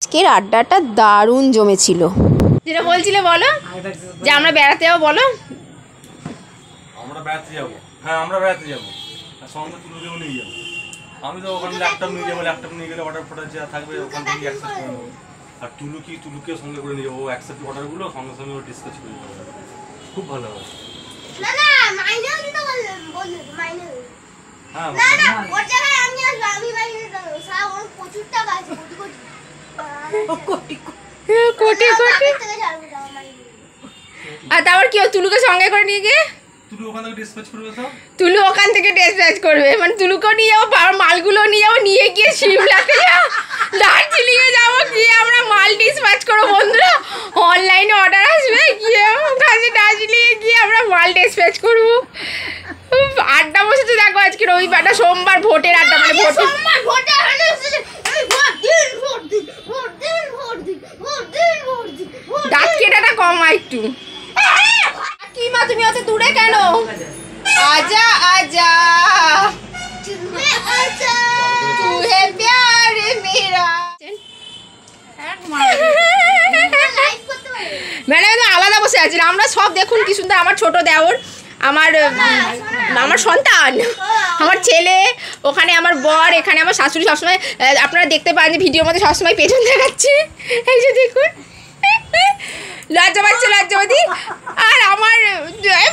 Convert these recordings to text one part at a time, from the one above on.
আজকের আড্ডাটা দারুণ জমেছিল। যেটা বলছিলে বলো, যে আমরা বেড়াতে যাবো, বলো। আমরা বেড়াতে যাবো, হ্যাঁ আমরা বেড়াতে যাবো, আর সঙ্গে তুলুকেও নিয়ে যাবো। আমি তো ওখানে ল্যাপটপ নিয়ে যাবো, ল্যাপটপ নিয়ে গেলে অর্ডার ফর্ডার যা থাকবে ওখান থেকে অ্যাক্সেস করে নেবো। আর তুলুকে সঙ্গে করে নিয়ে যাবো, ও অ্যাকসেপ্ট অর্ডারগুলো সঙ্গে সঙ্গে ও ডিসকাস করে দেবো, খুব ভালো হবে। না না মাইনে দিতে বললে মাইনে হ্যাঁ না না ওর জায়গায় আমি আসবো, আমি মাইনে দেবো। স্যার ওর প্রচুর টাকা আছে, কোটি কোটি থেকে ছাড়বে দাও মাইনে। আর তারপর কি তুলুকে সঙ্গে করে নিয়ে গিয়ে তুলু ওখান থেকে ডিসপ্যাচ করবে সব, তুলু ওখান থেকে ডিসপ্যাচ করবে, মানে তুলুকেও নিয়ে যাবো, মালগুলো নিয়ে যাবো, নিয়ে গিয়ে সিমলাতে যাবো, দার্জিলিংয়ে যাবো, গিয়ে আমরা মাল ডিসপ্যাচ করবো। বন্ধুরা অনলাইনে অর্ডার আসবে, গিয়ে ওখানে দার্জিলিংয়ে গিয়ে আমরা মাল ডিসপ্যাচ করবো। আড্ডা বসেছে দেখো, আজকে রবিবারটা, সোমবার ভোটের আড্ডা, মানে ভোটের দাঁত কেটাটা কম একটু। কি মা তুমি অত দূরে কেন? আজা আজা তু হে প্যার মেরা। ম্যাডাম আলাদা বসে আছেন, আমরা সব দেখুন কি সুন্দর। আমার ছোট দেওর, আমার সন্তান, আমার ছেলে, ওখানে আমার বর, এখানে আমার শাশুড়ি। সবসময় আপনারা দেখতে পান যে ভিডিওর মধ্যে সবসময় পেছন দেখাচ্ছে, এই যে দেখুন লজ্জা পাচ্ছে লজ্জাবতী। আর আমার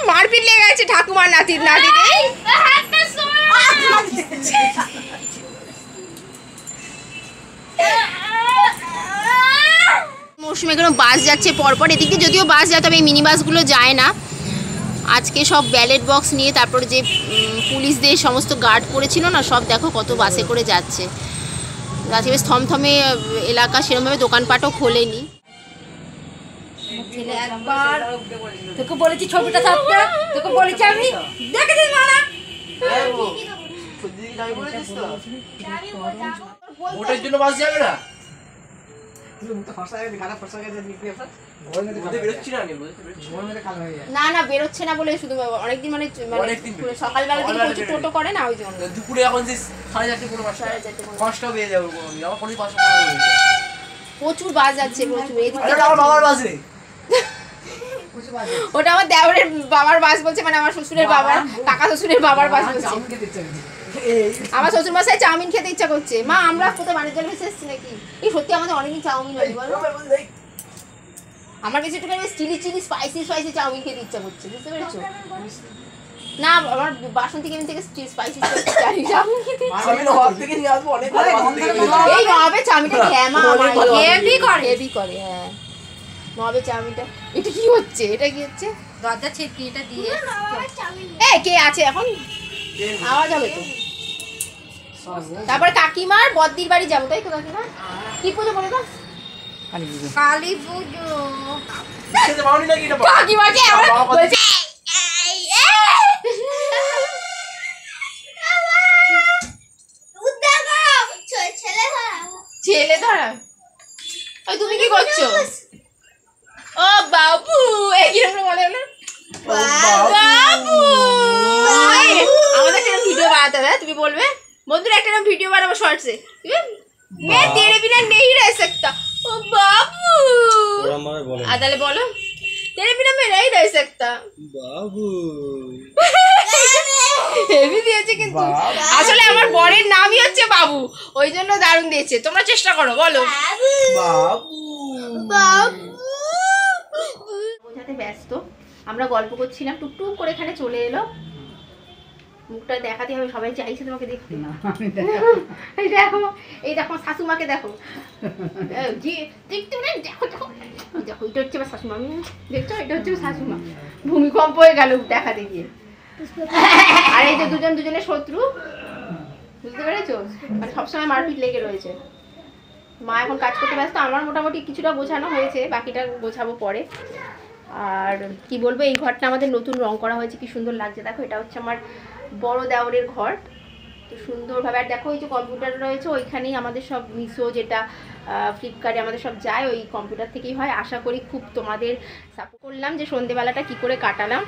মারপিট লেগে গেছে ঠাকুমার নাতির নাতিতে। মৌসুমে কোনো বাস যাচ্ছে পরপর, এদিকে যদিও বাস যায়, তবে এই মিনি বাসগুলো যায় না। আজকে সব ব্যালেট বক্স নিয়ে, তারপর যে পুলিশদের সমস্ত গার্ড করেছিল না, সব দেখো কত বাসে করে যাচ্ছে। আজকে বেশ থমথমে এলাকা, সেরকমভাবে দোকানপাটও খোলেনি। একবার তোকে বলেছি ছবিটা থাকতে, তোকে বলেছি আমি দেখেছিস না? ভোটের জন্য বাস যাবে না, না না বেরোচ্ছে না বলে, শুধু অনেকদিন মানে সকালবেলা থেকে প্রচুর টোটো করে না, ওই জন্য। দুপুরে এখন 4:30 পুরো বাস, 5টা বেজে যাবে, আমার পরে 5টা প্রচুর বাস যাচ্ছে, প্রচুর। আমার বাবার বাস রে, ওটা আমার দেওরের বাবার বাস বলছে, মানে আমার শ্বশুরের বাবার, কাকা শ্বশুরের বাবার বাস বলছে। আমার শ্বশুর মশাই চাউমিন খেতে ইচ্ছা করছে। মা আমরা কোথাও বাণিজ্য ভেসে এসেছি নাকি? এই সত্যি আমাদের অনেকদিন চাউমিন হয়নি বলো। আমার বেশি একটু চিলি স্পাইসি চাউমিন খেতে ইচ্ছা করছে, বুঝতে পেরেছো? না আমার বাসন্তী কেমিন থেকে স্পাইসি চাউমিন খেতে ইচ্ছা। এই নবে চাউমিনটা ঘ্যামা হেভি করে, হ্যাঁ নবে চাউমিনটা। এটা কি হচ্ছে? এটা কি হচ্ছে? দরজা ছেড়ে এটা দিয়ে এই কে আছে এখন? আওয়াজ হবে তো। তারপরে কাকিমার বদ্দির বাড়ি যাবো, তাই তো? কাকিমা কি পুজো বলে দাও? কালী পুজো। কাকিমাকে বলছে ছেলে ধরা। ওই তুমি কি করছো? ও বাবু, এই কিরকম বলে না বাবু। আমাদের একটা ভিডিও বানাতে হবে, তুমি বলবে বন্ধুরা একটা ভিডিও বানাবো শর্টসে, তেরে বিনা নেই রহ সকতা। ও বাবু, তাহলে বলো তেরে বিনা मैं नहीं रह सकता বাবু। হেভি দিয়েছে কিন্তু, আসলে আমার বরের নামই হচ্ছে বাবু, ওই জন্য দারুণ দিয়েছে। তোমরা চেষ্টা করো, বলো বাবু বাবু। বোঝাতে ব্যস্ত, আমরা গল্প করছিলাম, টুকটুক করে এখানে চলে এলো। মুখটা দেখাতে হবে, সবাই চাইছে তোমাকে দেখতে। এই দেখো, এই দেখো শাশুমাকে দেখো, দেখতে দেখো দেখো দেখো, এটা হচ্ছে আমার শাশুমা, দেখছো? এটা হচ্ছে শাশুমা। ভূমিকম্প হয়ে গেল দেখাতে গিয়ে। আর এই যে দুজনের শত্রু, বুঝতে পেরেছো? মানে সবসময় মারপিট লেগে রয়েছে। মা এখন কাজ করতে ব্যস্ত, আমার মোটামুটি কিছুটা বোঝানো হয়েছে, বাকিটা বোঝাবো পরে। আর কি বলবো, এই ঘরটা আমাদের নতুন রং করা হয়েছে, কি সুন্দর লাগছে দেখো। এটা হচ্ছে আমার বড় দেওরের ঘর, তো সুন্দরভাবে। আর দেখো এই যে কম্পিউটার রয়েছে, ওইখানেই আমাদের সব মিশো, যেটা ফ্লিপকার্টে আমাদের সব যায়, ওই কম্পিউটার থেকেই হয়। আশা করি খুব তোমাদের সাপোর্ট করলাম যে সন্ধেবেলাটা কি করে কাটালাম।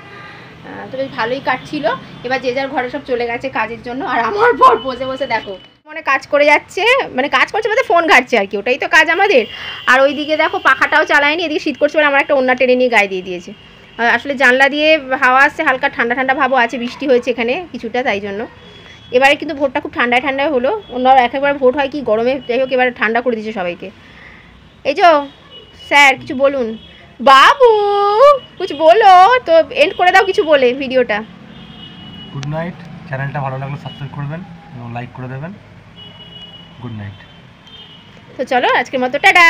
তো বেশ ভালোই কাটছিল। এবার যে যার ঘরে সব চলে গেছে কাজের জন্য, আর আমার বর বসে বসে দেখো মনে কাজ করে যাচ্ছে, মানে কাজ করছে বলতে ফোন ঘাটছে আর কি, ওটাই তো কাজ আমাদের। আর ওইদিকে দেখো পাখাটাও চালায়নি, এদিকে শীত করছে বলে আমার একটা ওন্না টেনে নিয়ে গায়ে দিয়ে দিয়েছে। আসলে জানলা দিয়ে হাওয়া আসছে, হালকা ঠান্ডা ঠান্ডা ভাবও আছে, বৃষ্টি হয়েছে এখানে কিছুটা, তাই জন্য। এবারে কিন্তু ভোটটা খুব ঠান্ডায় ঠান্ডায় হলো, অন্য একেবারে ভোট হয় কি গরমে, যাই হোক এবারে ঠান্ডা করে দিয়েছে সবাইকে। এই যো স্যার কিছু বলুন, বাবু কিছু বলো তো, এন্ড করে দাও কিছু বলে ভিডিওটা। Good night. চ্যানেলটা ভালো লাগলে সাবস্ক্রাইব করবেন এবং লাইক করে দেবেন। Good night. তো চলো আজকের মতো টাটা।